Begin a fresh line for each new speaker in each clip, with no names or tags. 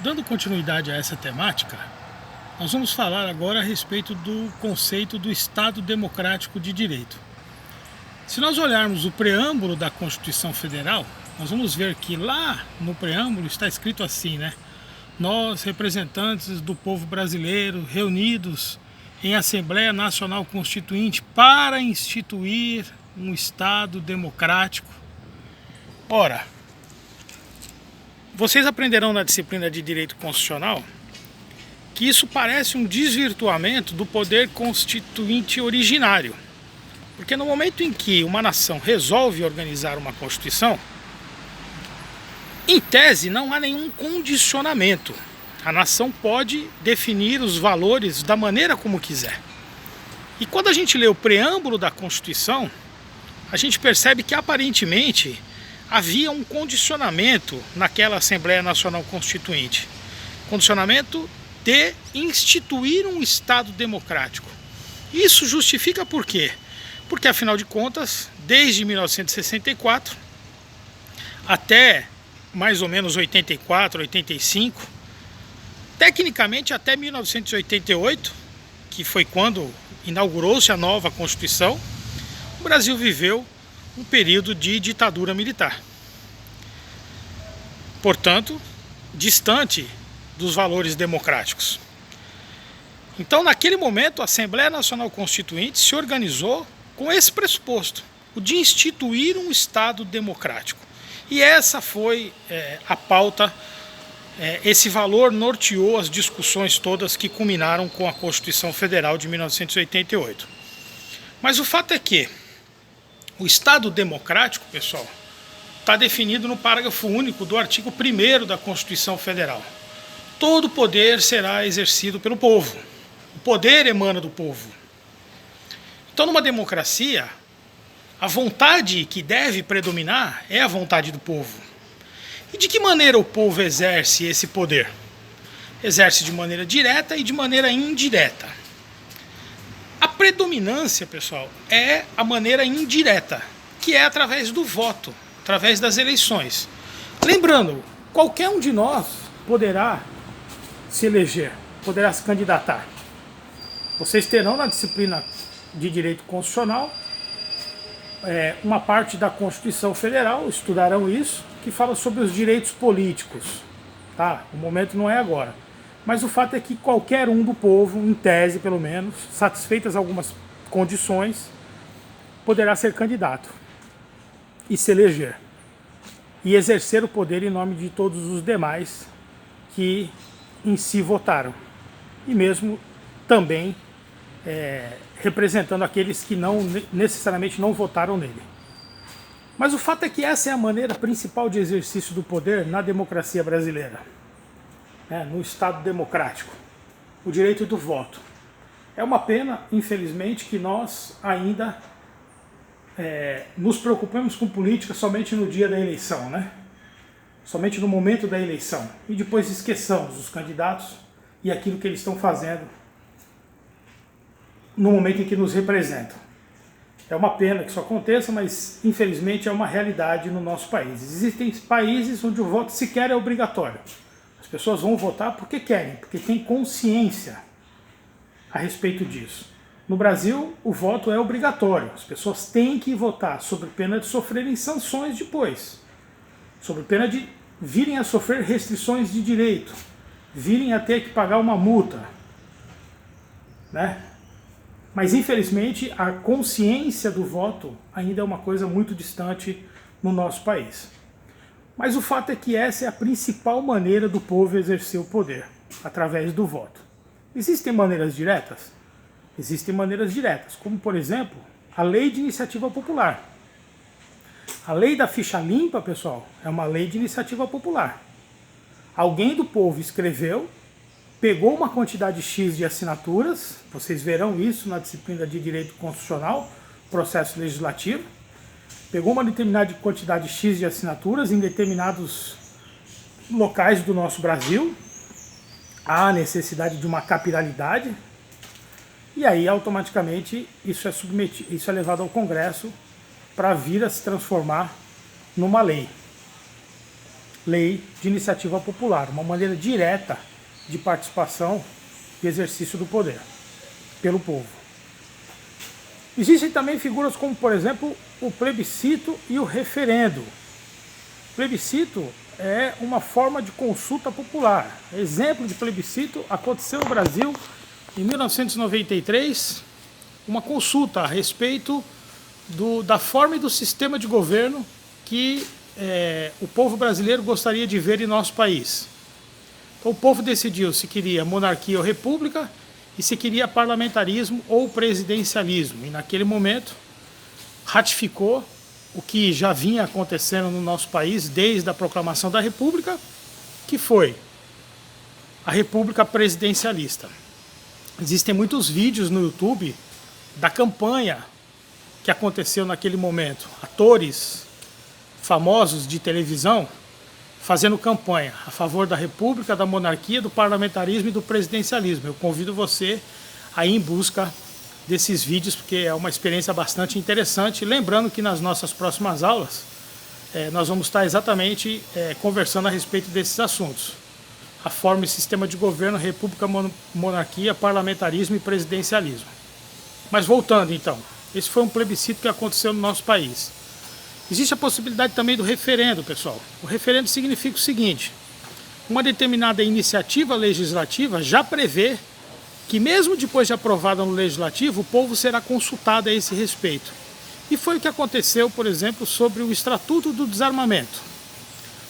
Dando continuidade a essa temática, nós vamos falar agora a respeito do conceito do Estado Democrático de Direito. Se nós olharmos o preâmbulo da Constituição Federal, nós vamos ver que lá no preâmbulo está escrito assim, né? Nós, representantes do povo brasileiro, reunidos em Assembleia Nacional Constituinte para instituir um Estado democrático. Ora, vocês aprenderão na disciplina de Direito Constitucional que isso parece um desvirtuamento do poder constituinte originário. Porque no momento em que uma nação resolve organizar uma Constituição, em tese não há nenhum condicionamento. A nação pode definir os valores da maneira como quiser. E quando a gente lê o preâmbulo da Constituição, a gente percebe que aparentemente havia um condicionamento naquela Assembleia Nacional Constituinte. Condicionamento de instituir um Estado democrático. Isso justifica por quê? Porque, afinal de contas, desde 1964 até mais ou menos 84, 85, tecnicamente até 1988, que foi quando inaugurou-se a nova Constituição, o Brasil viveu um período de ditadura militar. Portanto, distante dos valores democráticos. Então, naquele momento, a Assembleia Nacional Constituinte se organizou com esse pressuposto, o de instituir um Estado democrático. E essa foi a pauta, esse valor norteou as discussões todas que culminaram com a Constituição Federal de 1988. Mas o fato é que o Estado democrático, pessoal, está definido no parágrafo único do artigo 1º da Constituição Federal. Todo poder será exercido pelo povo. O poder emana do povo. Então, numa democracia, a vontade que deve predominar é a vontade do povo. E de que maneira o povo exerce esse poder? Exerce de maneira direta e de maneira indireta. A predominância, pessoal, é a maneira indireta, que é através do voto, através das eleições. Lembrando, qualquer um de nós poderá se eleger, poderá se candidatar. Vocês terão na disciplina de Direito Constitucional uma parte da Constituição Federal, estudarão isso, que fala sobre os direitos políticos. Tá? O momento não é agora. Mas o fato é que qualquer um do povo, em tese pelo menos, satisfeitas algumas condições, poderá ser candidato e se eleger. E exercer o poder em nome de todos os demais que em si votaram. E mesmo também representando aqueles que não necessariamente não votaram nele. Mas o fato é que essa é a maneira principal de exercício do poder na democracia brasileira, no Estado democrático, o direito do voto. É uma pena, infelizmente, que nós ainda nos preocupamos com política somente no dia da eleição, somente no momento da eleição, e depois esqueçamos os candidatos e aquilo que eles estão fazendo no momento em que nos representam. É uma pena que isso aconteça, mas infelizmente é uma realidade no nosso país. Existem países onde o voto sequer é obrigatório. As pessoas vão votar porque querem, porque têm consciência a respeito disso. No Brasil, o voto é obrigatório. As pessoas têm que votar, sob pena de sofrerem sanções depois, sob pena de virem a sofrer restrições de direito, virem a ter que pagar uma multa, Mas, infelizmente, a consciência do voto ainda é uma coisa muito distante no nosso país. Mas o fato é que essa é a principal maneira do povo exercer o poder, através do voto. Existem maneiras diretas? Existem maneiras diretas, como, por exemplo, a Lei de Iniciativa Popular. A Lei da Ficha Limpa, pessoal, é uma lei de iniciativa popular. Alguém do povo escreveu, pegou uma quantidade X de assinaturas, vocês verão isso na disciplina de Direito Constitucional, processo legislativo, pegou uma determinada quantidade X de assinaturas em determinados locais do nosso Brasil, há necessidade de uma capitalidade, e aí automaticamente isso é levado ao Congresso para vir a se transformar numa lei. lei de iniciativa popular, uma maneira direta de participação e exercício do poder pelo povo. Existem também figuras como, por exemplo, o plebiscito e o referendo. O plebiscito é uma forma de consulta popular. Exemplo de plebiscito aconteceu no Brasil em 1993, uma consulta a respeito da forma e do sistema de governo que o povo brasileiro gostaria de ver em nosso país. Então o povo decidiu se queria monarquia ou república e se queria parlamentarismo ou presidencialismo. E naquele momento ratificou o que já vinha acontecendo no nosso país desde a proclamação da República, que foi a República presidencialista. Existem muitos vídeos no YouTube da campanha que aconteceu naquele momento. Atores famosos de televisão fazendo campanha a favor da república, da monarquia, do parlamentarismo e do presidencialismo. Eu convido você a ir em busca desses vídeos, porque é uma experiência bastante interessante. Lembrando que nas nossas próximas aulas nós vamos estar exatamente conversando a respeito desses assuntos. A forma e sistema de governo, república, monarquia, parlamentarismo e presidencialismo. Mas voltando então, esse foi um plebiscito que aconteceu no nosso país. Existe a possibilidade também do referendo, pessoal. O referendo significa o seguinte: uma determinada iniciativa legislativa já prevê que mesmo depois de aprovada no Legislativo, o povo será consultado a esse respeito. E foi o que aconteceu, por exemplo, sobre o Estatuto do Desarmamento.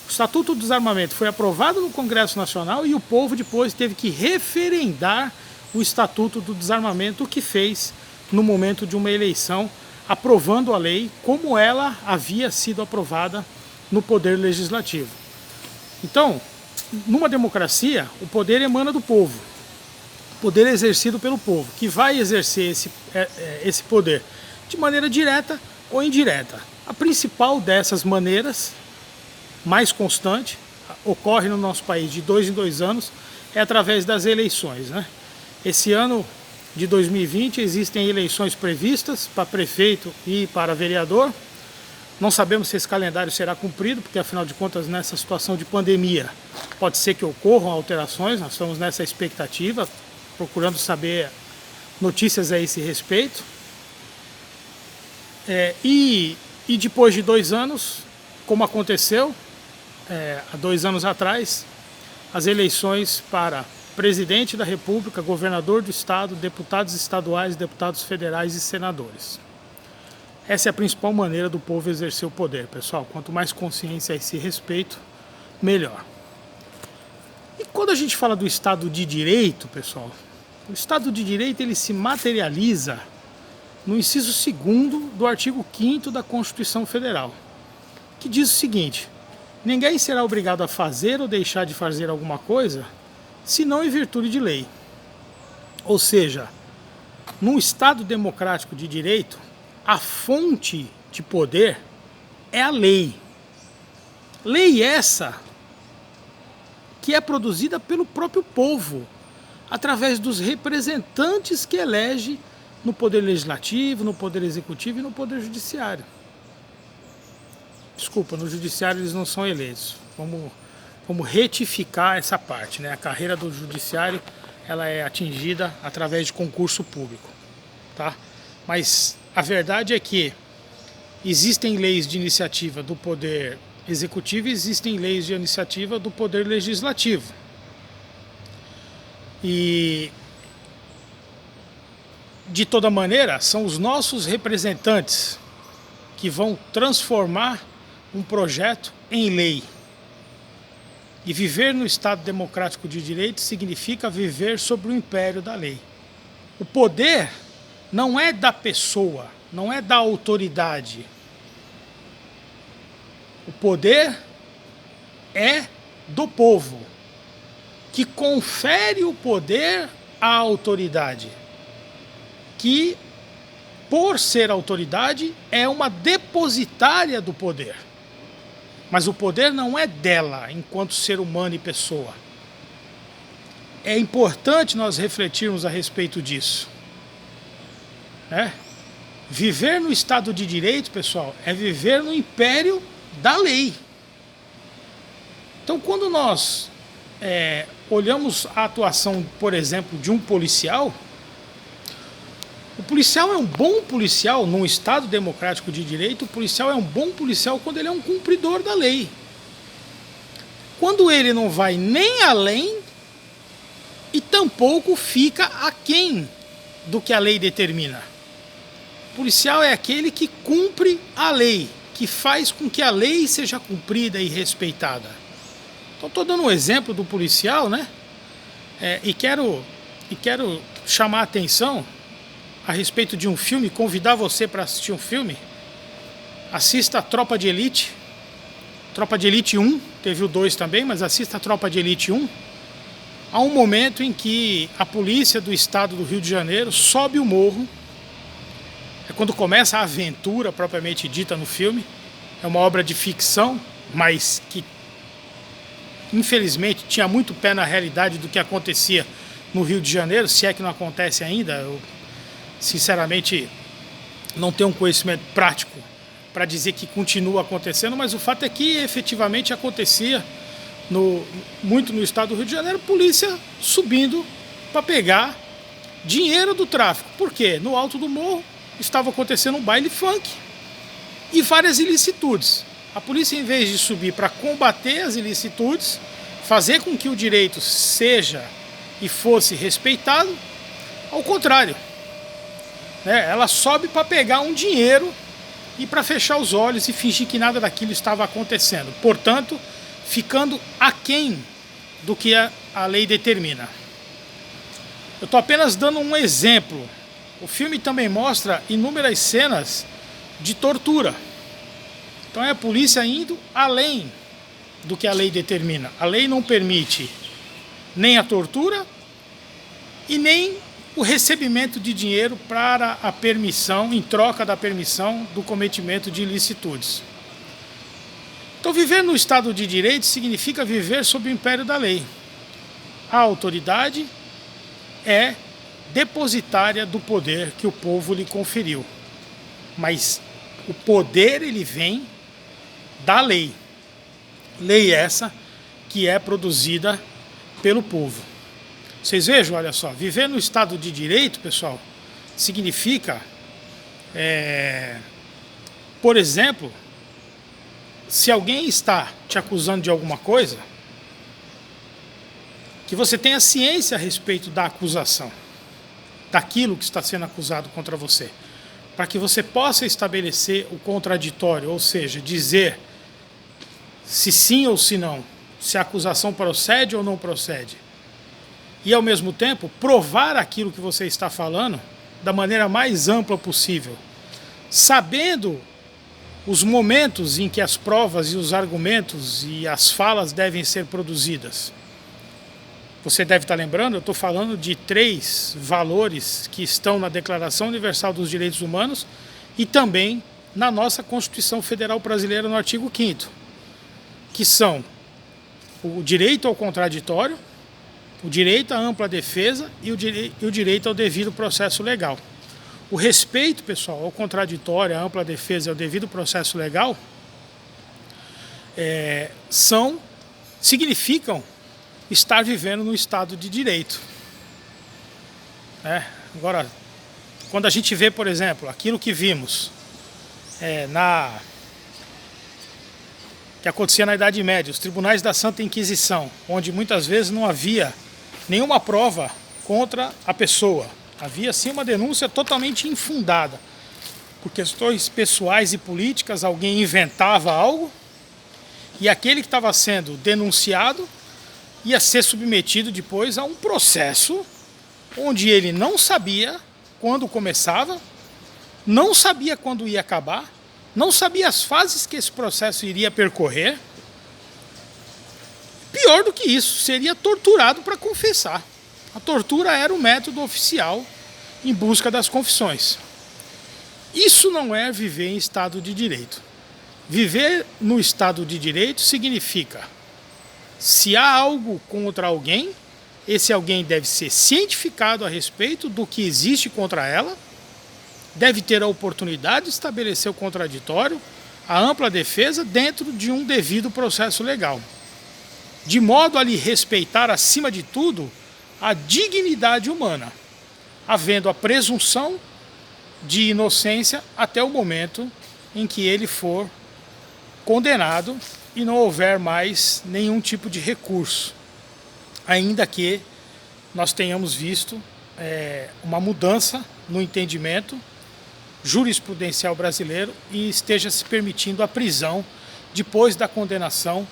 O Estatuto do Desarmamento foi aprovado no Congresso Nacional e o povo depois teve que referendar o Estatuto do Desarmamento, o que fez no momento de uma eleição, aprovando a lei como ela havia sido aprovada no Poder Legislativo. Então, numa democracia, o poder emana do povo. O poder é exercido pelo povo, que vai exercer esse poder de maneira direta ou indireta. A principal dessas maneiras, mais constante, ocorre no nosso país de 2 em 2 anos, é através das eleições, né? Esse ano de 2020 existem eleições previstas para prefeito e para vereador. Não sabemos se esse calendário será cumprido, porque afinal de contas, nessa situação de pandemia, pode ser que ocorram alterações. Nós estamos nessa expectativa, procurando saber notícias a esse respeito. E depois de 2 anos, como aconteceu há 2 anos atrás, as eleições para presidente da República, governador do estado, deputados estaduais, deputados federais e senadores. Essa é a principal maneira do povo exercer o poder, pessoal. Quanto mais consciência a esse respeito, melhor. E quando a gente fala do Estado de Direito, pessoal, o Estado de Direito ele se materializa no inciso 2º do artigo 5º da Constituição Federal, que diz o seguinte: ninguém será obrigado a fazer ou deixar de fazer alguma coisa senão em virtude de lei. Ou seja, num Estado democrático de direito, a fonte de poder é a lei. Lei essa que é produzida pelo próprio povo, através dos representantes que elege no Poder Legislativo, no Poder Executivo e no Poder Judiciário. Desculpa, no Judiciário eles não são eleitos. Vamos retificar essa parte, né? A carreira do Judiciário ela é atingida através de concurso público, tá? Mas a verdade é que existem leis de iniciativa do Poder Executivo e existem leis de iniciativa do Poder Legislativo. E, de toda maneira, são os nossos representantes que vão transformar um projeto em lei. E viver no Estado democrático de direito significa viver sob o império da lei. O poder não é da pessoa, não é da autoridade. O poder é do povo, que confere o poder à autoridade, que, por ser autoridade, é uma depositária do poder. Mas o poder não é dela, enquanto ser humano e pessoa. É importante nós refletirmos a respeito disso. Viver no Estado de Direito, pessoal, é viver no império da lei. Então, quando nós olhamos a atuação, por exemplo, de um policial, o policial é um bom policial num Estado democrático de direito. O policial é um bom policial quando ele é um cumpridor da lei. Quando ele não vai nem além e tampouco fica aquém do que a lei determina. O policial é aquele que cumpre a lei, que faz com que a lei seja cumprida e respeitada. Então, estou dando um exemplo do policial, né? E quero chamar a atenção a respeito de um filme, convidar você para assistir um filme. Assista a Tropa de Elite. Tropa de Elite 1, teve o 2 também, mas assista a Tropa de Elite 1. Há um momento em que a polícia do estado do Rio de Janeiro sobe o morro. É quando começa a aventura propriamente dita no filme. É uma obra de ficção, mas que infelizmente tinha muito pé na realidade do que acontecia no Rio de Janeiro, se é que não acontece ainda. Eu sinceramente não tenho um conhecimento prático para dizer que continua acontecendo, mas o fato é que efetivamente acontecia muito no estado do Rio de Janeiro, polícia subindo para pegar dinheiro do tráfico. Por quê? No alto do morro estava acontecendo um baile funk e várias ilicitudes. A polícia, em vez de subir para combater as ilicitudes, fazer com que o direito seja e fosse respeitado, ao contrário, ela sobe para pegar um dinheiro e para fechar os olhos e fingir que nada daquilo estava acontecendo. Portanto, ficando aquém do que a lei determina. Eu estou apenas dando um exemplo. O filme também mostra inúmeras cenas de tortura. Então é a polícia indo além do que a lei determina. A lei não permite nem a tortura e nem o recebimento de dinheiro para a permissão, em troca da permissão do cometimento de ilicitudes. Então, viver no Estado de Direito significa viver sob o império da lei. A autoridade é depositária do poder que o povo lhe conferiu. Mas o poder, ele vem da lei. Lei essa que é produzida pelo povo. Vocês vejam, olha só, viver no Estado de Direito, pessoal, significa, por exemplo, se alguém está te acusando de alguma coisa, que você tenha ciência a respeito da acusação, daquilo que está sendo acusado contra você, para que você possa estabelecer o contraditório, ou seja, dizer se sim ou se não, se a acusação procede ou não procede. E, ao mesmo tempo, provar aquilo que você está falando da maneira mais ampla possível, sabendo os momentos em que as provas e os argumentos e as falas devem ser produzidas. Você deve estar lembrando, eu estou falando de 3 valores que estão na Declaração Universal dos Direitos Humanos e também na nossa Constituição Federal Brasileira, no artigo 5º, que são o direito ao contraditório, o direito à ampla defesa e o direito ao devido processo legal. O respeito, pessoal, ao contraditório, à ampla defesa e ao devido processo legal significam estar vivendo no Estado de Direito. Agora, quando a gente vê, por exemplo, aquilo que vimos que acontecia na Idade Média, os tribunais da Santa Inquisição, onde muitas vezes não havia nenhuma prova contra a pessoa. Havia sim uma denúncia totalmente infundada. Por questões pessoais e políticas, alguém inventava algo e aquele que estava sendo denunciado ia ser submetido depois a um processo onde ele não sabia quando começava, não sabia quando ia acabar, não sabia as fases que esse processo iria percorrer. Pior do que isso, seria torturado para confessar. A tortura era o método oficial em busca das confissões. Isso não é viver em Estado de Direito. Viver no Estado de Direito significa, se há algo contra alguém, esse alguém deve ser cientificado a respeito do que existe contra ela, deve ter a oportunidade de estabelecer o contraditório, a ampla defesa dentro de um devido processo legal. de modo a lhe respeitar, acima de tudo, a dignidade humana, havendo a presunção de inocência até o momento em que ele for condenado e não houver mais nenhum tipo de recurso, ainda que nós tenhamos visto uma mudança no entendimento jurisprudencial brasileiro e esteja se permitindo a prisão depois da condenação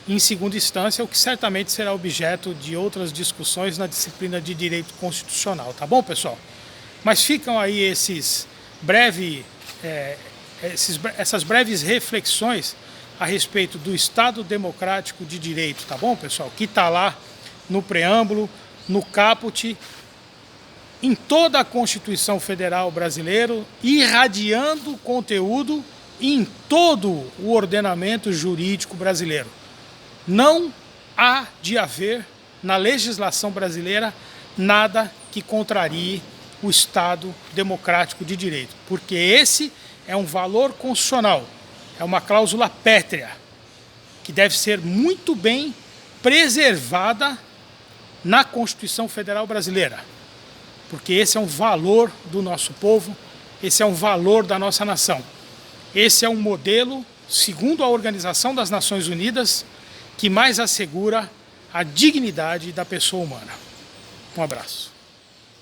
em segunda instância, o que certamente será objeto de outras discussões na disciplina de direito constitucional, tá bom, pessoal? Mas ficam aí essas breves reflexões a respeito do Estado Democrático de Direito, tá bom, pessoal? Que está lá no preâmbulo, no caput, em toda a Constituição Federal brasileira, irradiando conteúdo em todo o ordenamento jurídico brasileiro. Não há de haver na legislação brasileira nada que contrarie o Estado Democrático de Direito, porque esse é um valor constitucional, é uma cláusula pétrea, que deve ser muito bem preservada na Constituição Federal Brasileira, porque esse é um valor do nosso povo, esse é um valor da nossa nação. Esse é um modelo, segundo a Organização das Nações Unidas, que mais assegura a dignidade da pessoa humana. Um abraço.